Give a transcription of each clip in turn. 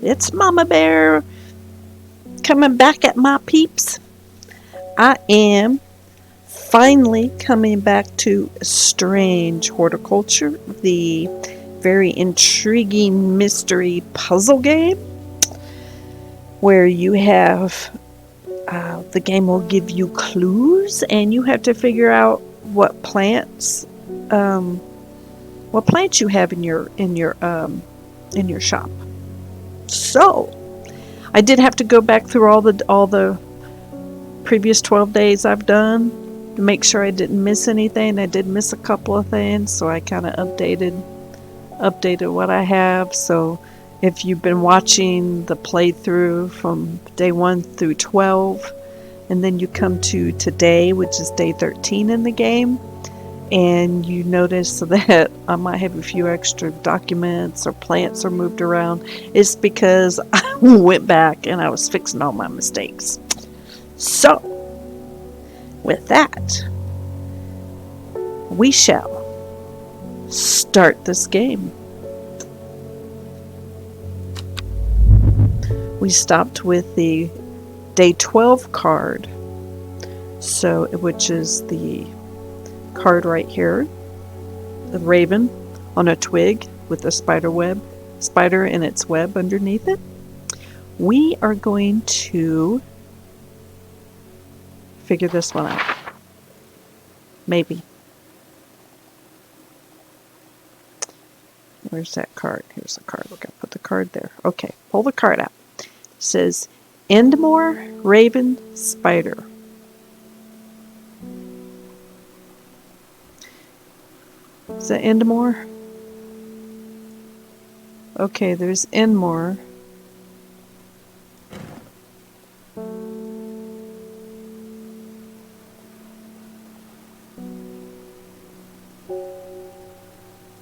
It's Mama Bear coming back at my peeps. I am finally coming back to Strange Horticulture, the very intriguing mystery puzzle game where you have the game will give you clues and you have to figure out um, what plants you have in your shop. So I did have to go back through all the previous 12 days I've done to make sure I didn't miss anything. I did miss a couple of things, so I kind of updated what I have. So if you've been watching the playthrough from day 1 through 12, and then you come to today, which is day 13 in the game, and you notice that I might have a few extra documents or plants are moved around, it's because I went back and I was fixing all my mistakes. So, with that, we shall start this game. We stopped with the day 12 card, so which is the card right here, the raven on a twig with a spider in its web underneath it. We are going to figure this one out. Maybe. Where's that card? Here's the card. We're going to put the card there. Okay, pull the card out. It says Undermere, Raven, Spider. Is that Undermere? Okay, there's Undermere.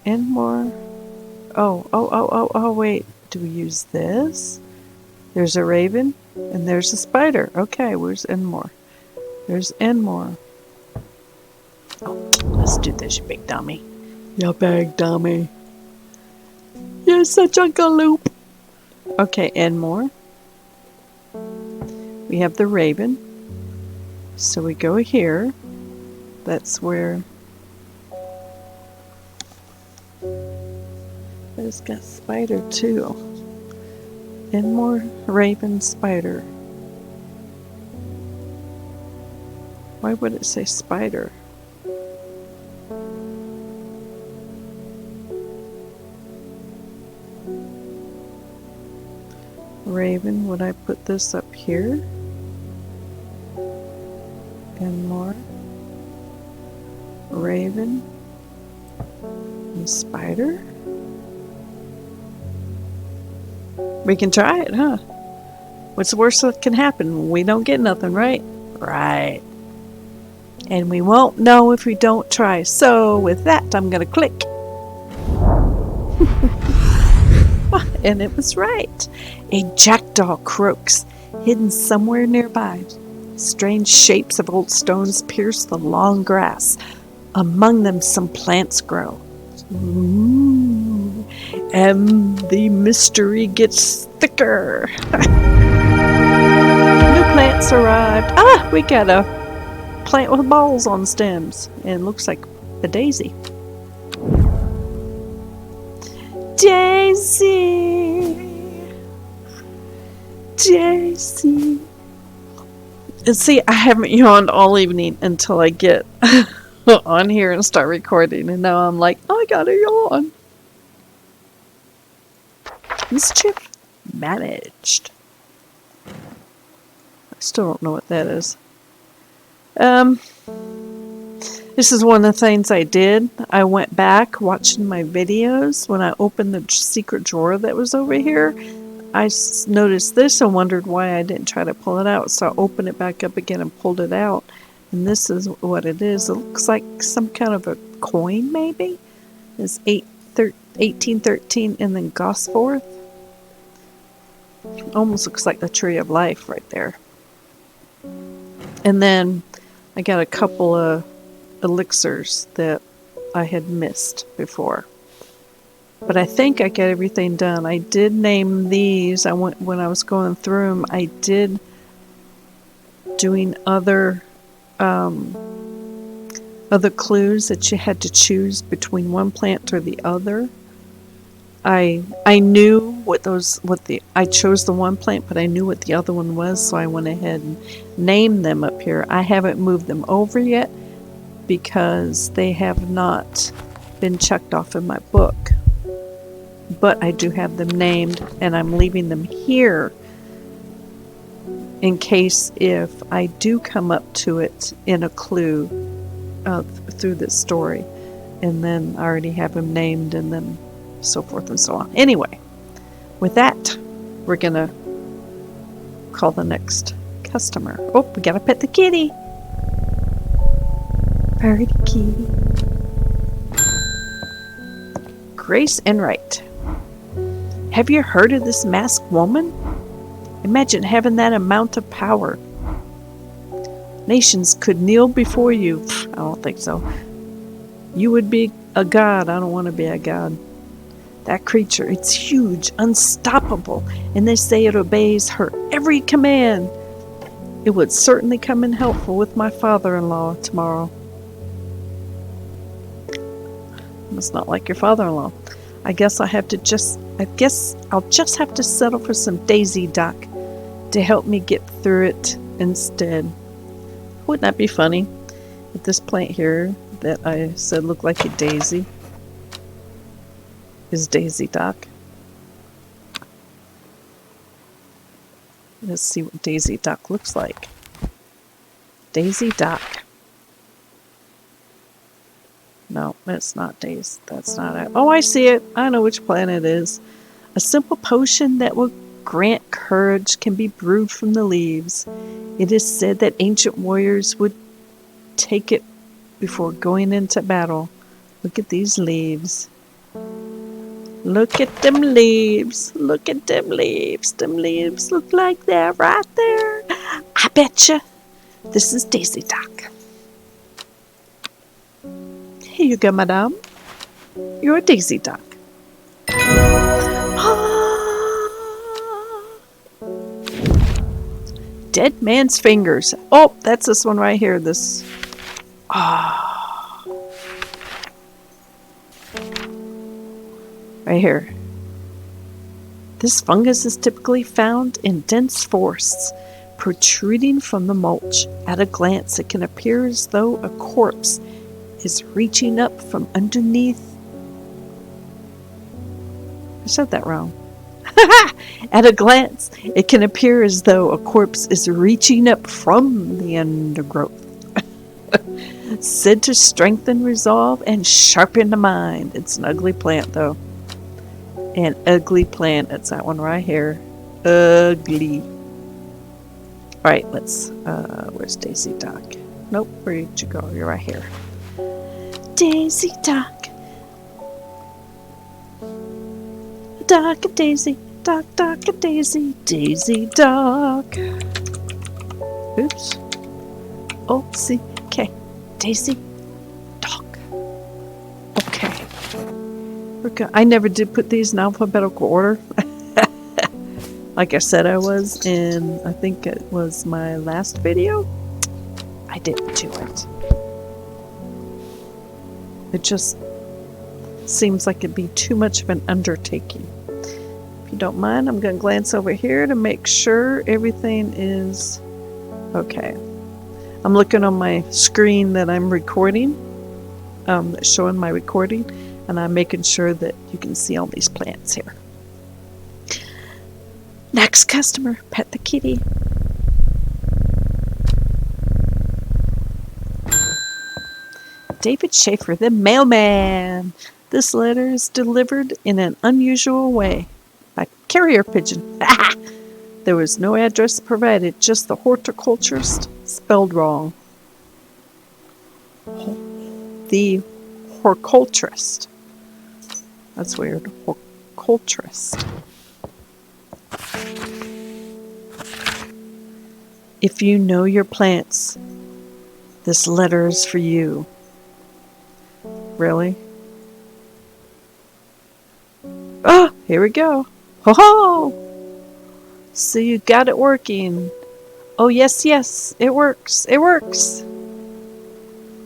Undermere. Oh, wait. Do we use this? There's a raven, and there's a spider. Okay, where's Undermere? There's Undermere. Oh, let's do this, you big dummy. You big dummy. You're such a galoop. Okay, Undermere. We have the raven. So we go here. That's where... But it's got spider too. Undermere, raven, spider. Why would it say spider? Raven, would I put this up here? Undermere, raven, and spider? We can try it, huh? What's the worst that can happen? We don't get nothing, right? Right. And we won't know if we don't try. So with that, I'm going to click. And it was right. A jackdaw croaks, hidden somewhere nearby. Strange shapes of old stones pierce the long grass. Among them some plants grow. Ooh, and the mystery gets thicker. New plants arrived. Ah, we got a plant with balls on stems. And looks like a daisy. Daisy. Daisy. And see, I haven't yawned all evening until I get on here and start recording, and now I'm like, I gotta yawn. Mischief managed. I still don't know what that is. This is one of the things I did. I went back watching my videos. When I opened the secret drawer that was over here, I noticed this and wondered why I didn't try to pull it out. So I opened it back up again and pulled it out. And this is what it is. It looks like some kind of a coin, maybe. It's 1813 and then Gosforth. Almost looks like the Tree of Life right there. And then I got a couple of elixirs that I had missed before. But I think I got everything done. I did name these. When I was going through them, I did doing other clues that you had to choose between one plant or the other. I knew I chose the one plant, but I knew what the other one was, so I went ahead and named them up here. I haven't moved them over yet because they have not been checked off in my book. But I do have them named, and I'm leaving them here in case if I do come up to it in a clue through this story, and then I already have them named, and then so forth and so on. Anyway, with that, we're gonna call the next customer. Oh, we gotta pet the kitty. Pretty kitty. Grace Enright. Have you heard of this masked woman? Imagine having that amount of power. Nations could kneel before you. I don't think so. You would be a god. I don't want to be a god. That creature, it's huge, unstoppable, and they say it obeys her every command. It would certainly come in helpful with my father-in-law tomorrow. Must not like your father-in-law. I guess I'll just have to settle for some Daisy Duck to help me get through it instead. Wouldn't that be funny if this plant here that I said looked like a daisy is Daisy Duck? Let's see what Daisy Duck looks like. Daisy Duck. No, that's not Daisy. That's not it. Oh, I see it. I know which plant it is. A simple potion that will grant courage can be brewed from the leaves. It is said that ancient warriors would take it before going into battle. Look at these leaves. Look at them leaves. Look at them leaves. Them leaves look like they're right there. I betcha this is Daisy Duck. Here you go, madame. You're a Daisy Duck. Dead man's fingers. Oh, that's this one right here. This. Right here. This fungus is typically found in dense forests, protruding from the mulch. At a glance, it can appear as though a corpse is reaching up from underneath. I said that wrong. At a glance, it can appear as though a corpse is reaching up from the undergrowth. Said to strengthen resolve and sharpen the mind. It's an ugly plant, though. An ugly plant. It's that one right here. Ugly. Alright, let's... where's Daisy Duck? Nope, where did you go? You're right here. Daisy Duck. Duck, Daisy. Duck, duck, Daisy. Daisy Duck. Oops. Oh, see. Okay. Daisy Duck. Okay. I never did put these in alphabetical order. Like I said I was in, I think it was my last video. I didn't do it. It just seems like it'd be too much of an undertaking. If you don't mind, I'm going to glance over here to make sure everything is okay. I'm looking on my screen that I'm recording, showing my recording, and I'm making sure that you can see all these plants here. Next customer, pet the kitty. David Schaefer, the mailman. This letter is delivered in an unusual way. By carrier pigeon. There was no address provided, just the horticulturist spelled wrong. The horticulturist. That's weird. Horticulturist. If you know your plants, this letter is for you. Really? Oh, here we go. Ho ho! So you got it working. Oh, yes, yes, it works. It works.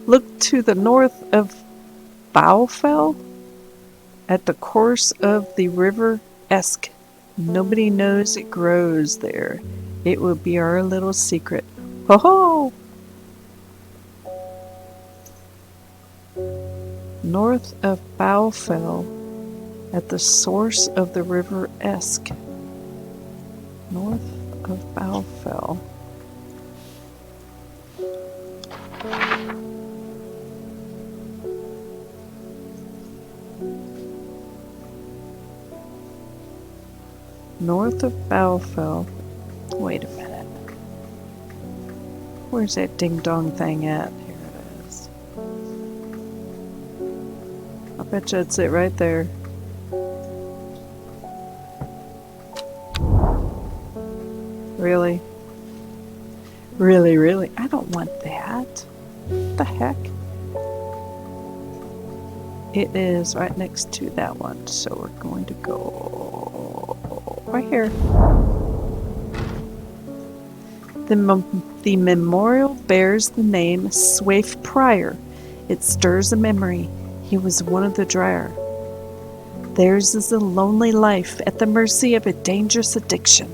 Look to the north of Bowfell at the course of the river Esk. Nobody knows it grows there. It will be our little secret. Ho ho! North of Bowfell at the source of the river Esk. North of Bowfell. North of Bowfell. Wait a minute. Where's that ding dong thing at? Here it is. I bet you it's it right there. Really? Really, really? I don't want that. What the heck? It is right next to that one, so we're going to go right here. The memorial bears the name Swaif Prior. It stirs a memory. He was one of the Dryer. Theirs is a lonely life at the mercy of a dangerous addiction.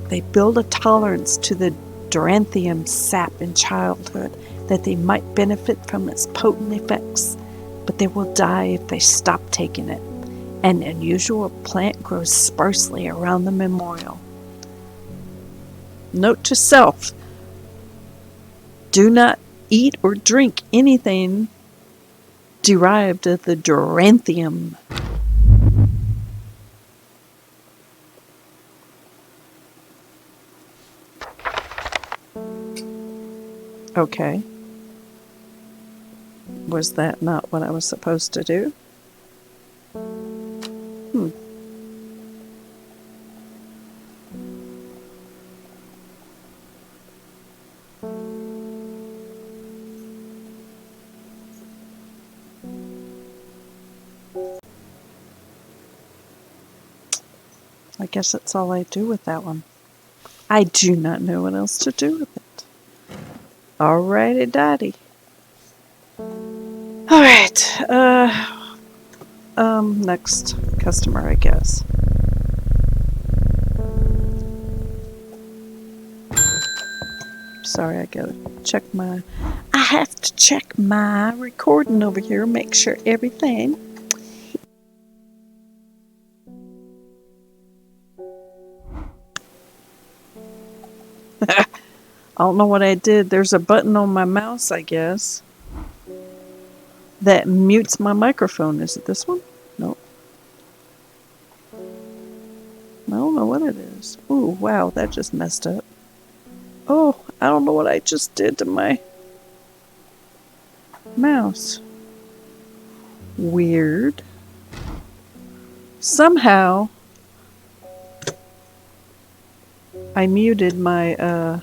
They build a tolerance to the Duranthium sap in childhood that they might benefit from its potent effects, but they will die if they stop taking it. An unusual plant grows sparsely around the memorial. Note to self: do not eat or drink anything derived of the Duranthium. Okay. Was that not what I was supposed to do? I guess that's all I do with that one. I do not know what else to do with it. Alrighty, daddy. Alright, next customer, I guess. Sorry, I have to check my recording over here, make sure everything. I don't know what I did. There's a button on my mouse, I guess, that mutes my microphone. Is it this one? No. I don't know what it is. Ooh, wow, that just messed up. Oh, I don't know what I just did to my mouse. Weird. Somehow, I muted my,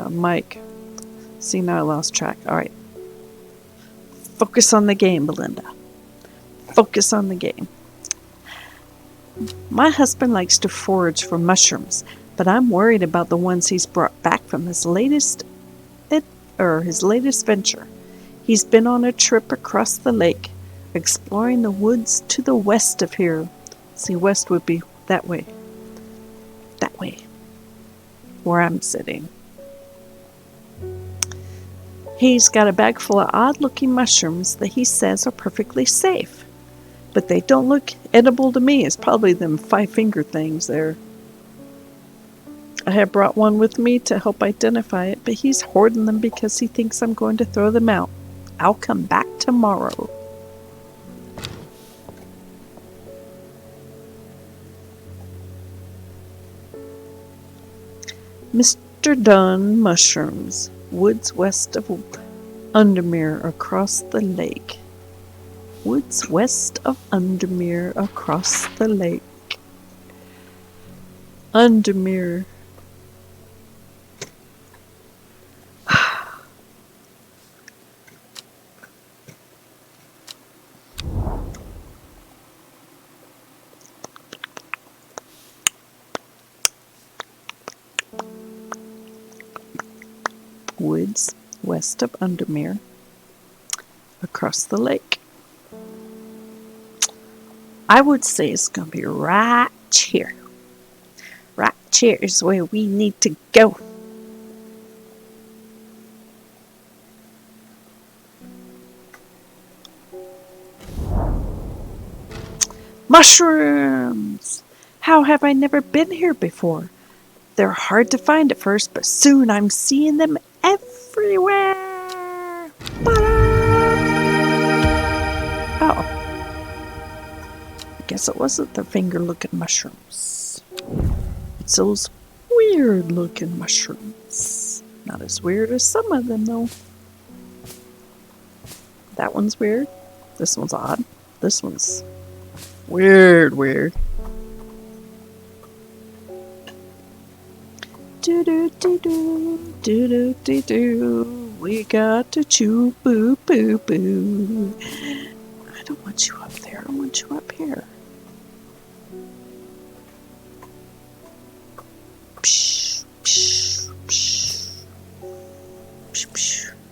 mic. See, now I lost track. Alright. Focus on the game, Belinda. Focus on the game. My husband likes to forage for mushrooms, but I'm worried about the ones he's brought back from his latest venture. He's been on a trip across the lake, exploring the woods to the west of here. See, west would be that way. That way. Where I'm sitting. He's got a bag full of odd-looking mushrooms that he says are perfectly safe. But they don't look edible to me. It's probably them five-finger things there. I have brought one with me to help identify it, but he's hoarding them because he thinks I'm going to throw them out. I'll come back tomorrow. Mr. Dunn Mushrooms. Woods west of Undermere across the lake. Woods west of Undermere across the lake. Undermere. woods west of Undermere, across the lake. I would say it's going to be right here. Right here is where we need to go. Mushrooms! How have I never been here before? They're hard to find at first, but soon I'm seeing them everywhere. Oh, I guess it wasn't the finger-looking mushrooms. It's those weird-looking mushrooms. Not as weird as some of them, though. That one's weird. This one's odd. This one's weird. Do. We got to chew boo. I don't want you up there. I want you up here.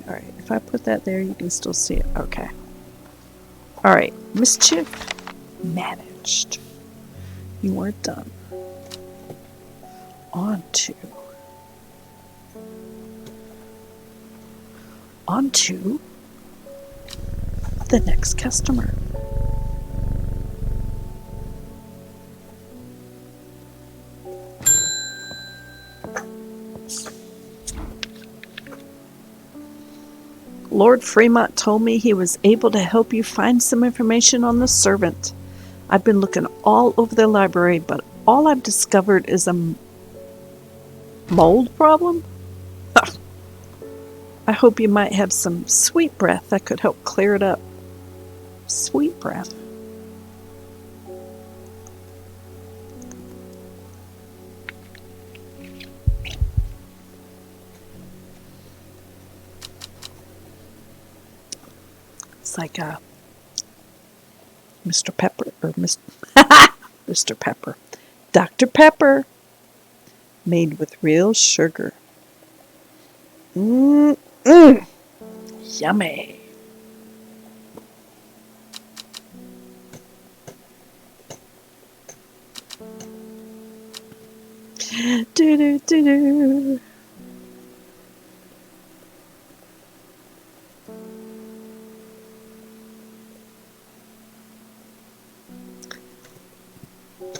Alright, if I put that there, you can still see it. Okay. Alright, mischief managed. You are done. On to the next customer. Lord Fremont told me he was able to help you find some information on the servant. I've been looking all over the library, but all I've discovered is a mold problem? I hope you might have some sweet breath that could help clear it up. Sweet breath. It's like Mr. Pepper, or Mr. Pepper. Dr. Pepper, made with real sugar. Yummy. Do.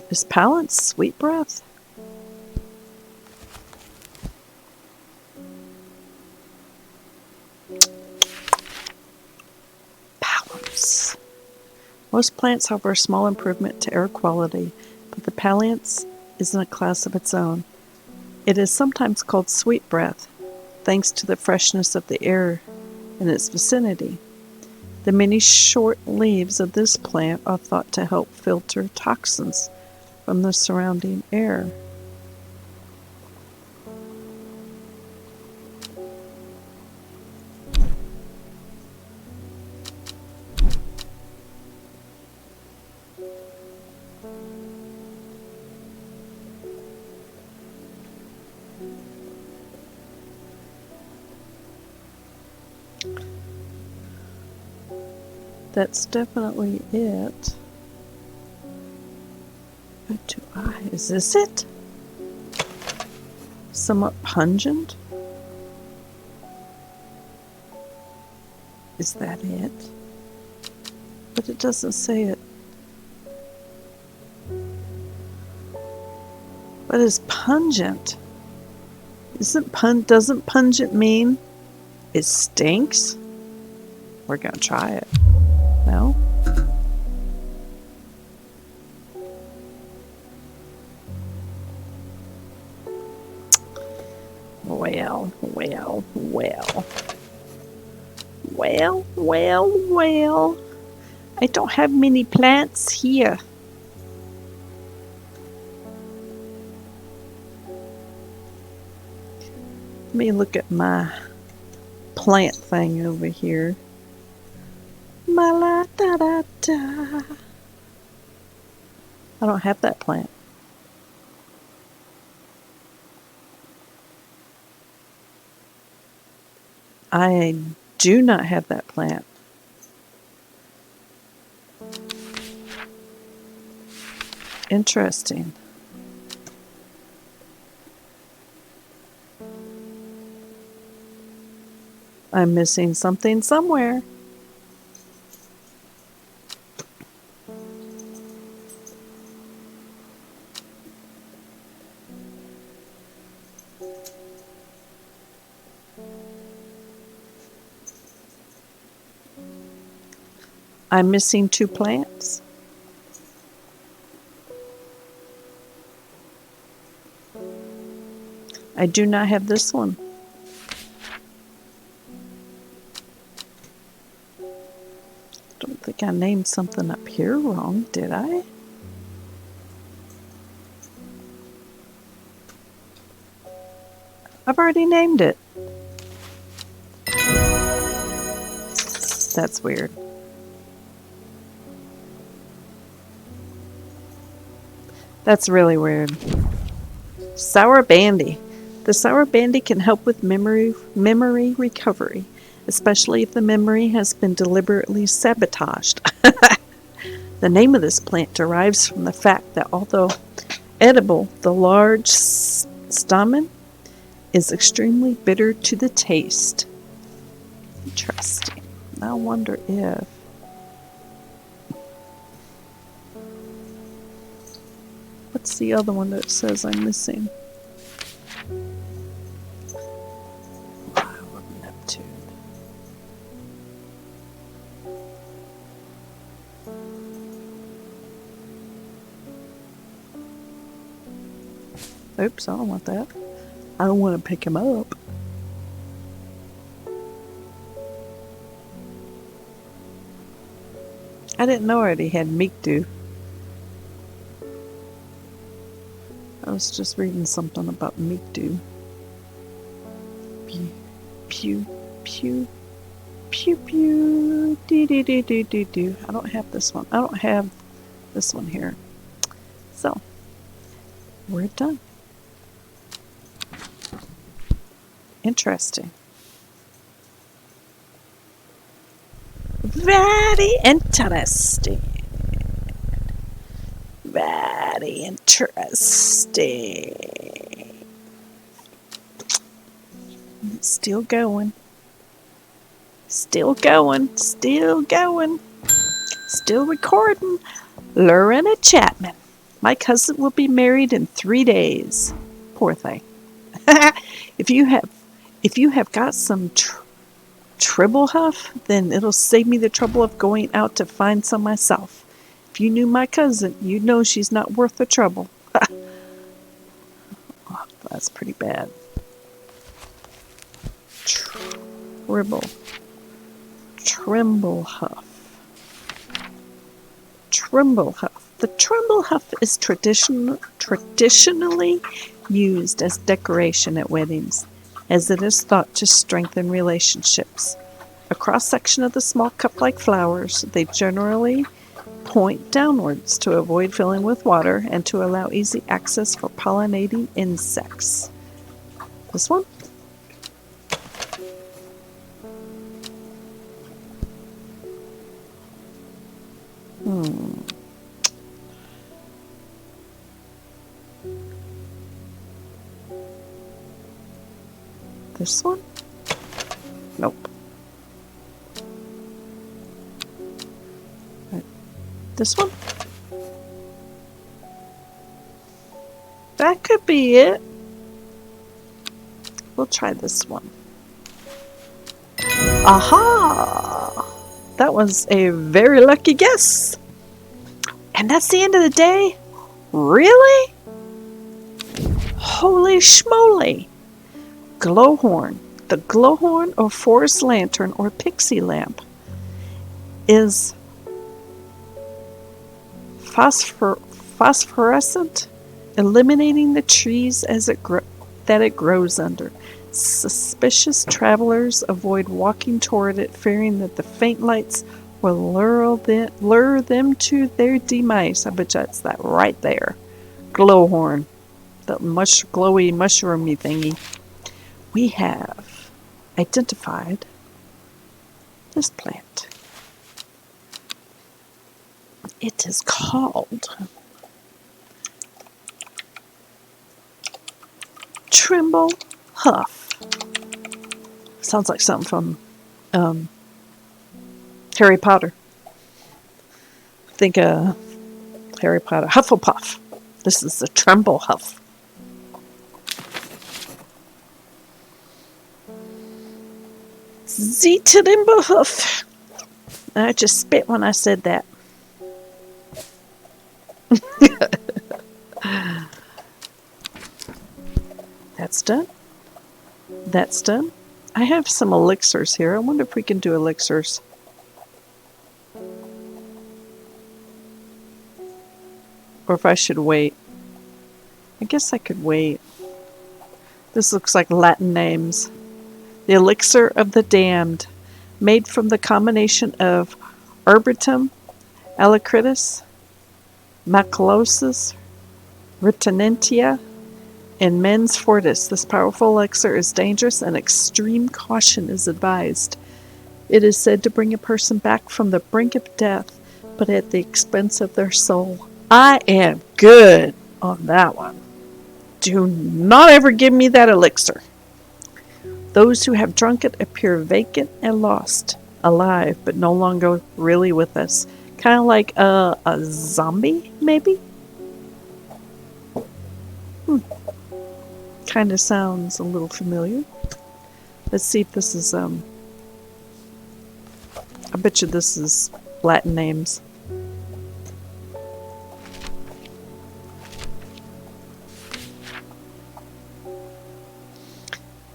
Is Palance sweet breath? Palance. Most plants offer a small improvement to air quality, but the Palance is in a class of its own. It is sometimes called sweet breath, thanks to the freshness of the air in its vicinity. The many short leaves of this plant are thought to help filter toxins from the surrounding air. That's definitely it. What do I? Is this it? Somewhat pungent? Is that it? But it doesn't say it. What is pungent? Doesn't pungent mean it stinks? We're gonna try it. No? Well. I don't have many plants here. Let me look at my plant thing over here. I don't have that plant. I do not have that plant. Interesting. I'm missing something somewhere. I'm missing 2 plants. I do not have this one. Don't think I named something up here wrong, did I? I've already named it. That's weird. That's really weird. Sour Bandy. The sour bandy can help with memory recovery, especially if the memory has been deliberately sabotaged. The name of this plant derives from the fact that although edible, the large stamen is extremely bitter to the taste. Interesting. I wonder if... What's the other one that says I'm missing? Neptune. Oops, I don't want that. I don't want to pick him up. I didn't know I already had Mikdu. I was just reading something about Mikdu. Pew, pew, pew, pew, pew, dee dee dee dee dee dee. I don't have this one. I don't have this one here. So, we're done. Interesting. Very interesting. Very interesting. Still going. Still going. Still going. Still recording. Lorena Chapman. My cousin will be married in 3 days. Poor thing. If you have got some tribble huff, then it'll save me the trouble of going out to find some myself. If you knew my cousin, you'd know she's not worth the trouble. Oh, that's pretty bad. Tremble huff. Tremble huff. The tremble huff is traditionally used as decoration at weddings, as it is thought to strengthen relationships. A cross-section of the small cup-like flowers, they generally point downwards to avoid filling with water and to allow easy access for pollinating insects. This one? This one? Nope. Right. This one? That could be it. We'll try this one. Aha! That was a very lucky guess. And that's the end of the day? Really? Holy schmoly! Glowhorn. The glowhorn or forest lantern or pixie lamp is phosphorescent, illuminating the trees that it grows under. Suspicious travelers avoid walking toward it, fearing that the faint lights will lure them to their demise. I bet that's that right there. Glowhorn. That glowy mushroomy thingy. We have identified this plant. It is called Tremble Huff. Sounds like something from Harry Potter. Think Harry Potter. Hufflepuff. This is the Tremble Huff. The Tremble Huff. I just spit when I said that. That's done. That's done. I have some elixirs here. I wonder if we can do elixirs. Or if I should wait. I guess I could wait. This looks like Latin names. The elixir of the damned, made from the combination of Arbitum, Alacritus, Macalosis, Retinentia, and Mens Fortis. This powerful elixir is dangerous and extreme caution is advised. It is said to bring a person back from the brink of death, but at the expense of their soul. I am good on that one. Do not ever give me that elixir. Those who have drunk it appear vacant and lost, alive, but no longer really with us. Kind of like a zombie, maybe? Kind of sounds a little familiar. Let's see if this is, I bet you this is Latin names.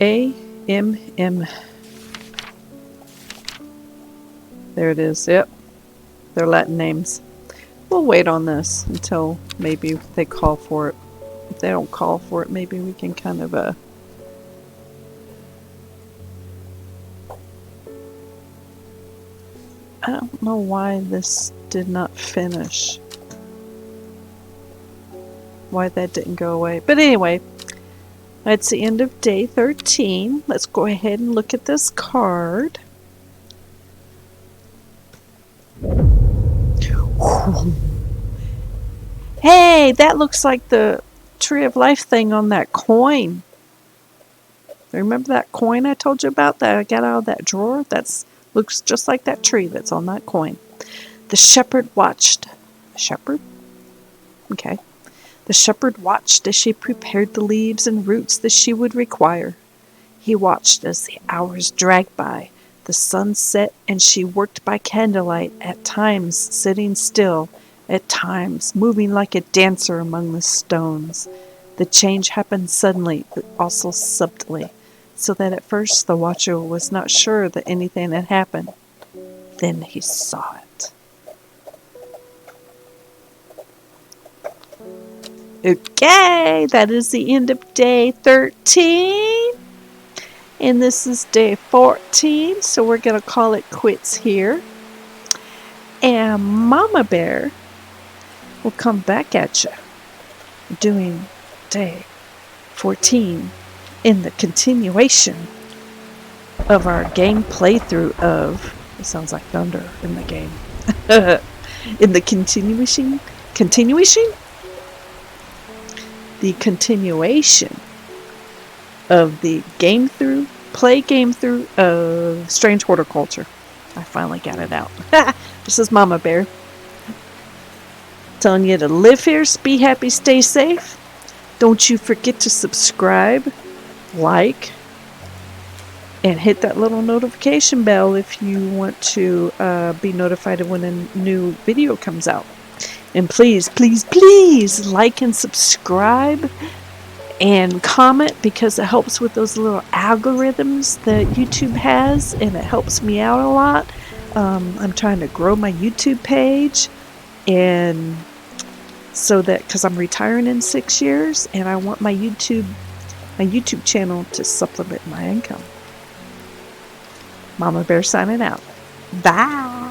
A-M-M. There it is. Yep. They're Latin names. We'll wait on this until maybe they call for it. If they don't call for it, maybe we can kind of I don't know why this did not finish. Why that didn't go away. But anyway, that's the end of day 13. Let's go ahead and look at this card. Hey, that looks like the Tree of Life thing on that coin. Remember that coin I told you about that I got out of that drawer? That looks just like that tree that's on that coin. The shepherd watched. The shepherd? Okay. The shepherd watched as she prepared the leaves and roots that she would require. He watched as the hours dragged by. The sun set and she worked by candlelight, at times sitting still, at times moving like a dancer among the stones. The change happened suddenly, but also subtly, so that at first the watcher was not sure that anything had happened. Then he saw it. Okay, that is the end of day 13. And this is day 14, so we're going to call it quits here. And Mama Bear will come back at you doing day 14 in the continuation of our game playthrough of, it sounds like thunder in the game, in the continuation of the play game through of Strange Horticulture. I finally got it out. This is Mama Bear telling you to live here, be happy, stay safe. Don't you forget to subscribe, like, and hit that little notification bell if you want to be notified of when a new video comes out. And please, please, please like and subscribe and comment, because it helps with those little algorithms that YouTube has, and it helps me out a lot. I'm trying to grow my YouTube page, and so that, because I'm retiring in 6 years, and I want my YouTube channel to supplement my income. Mama Bear signing out. Bye.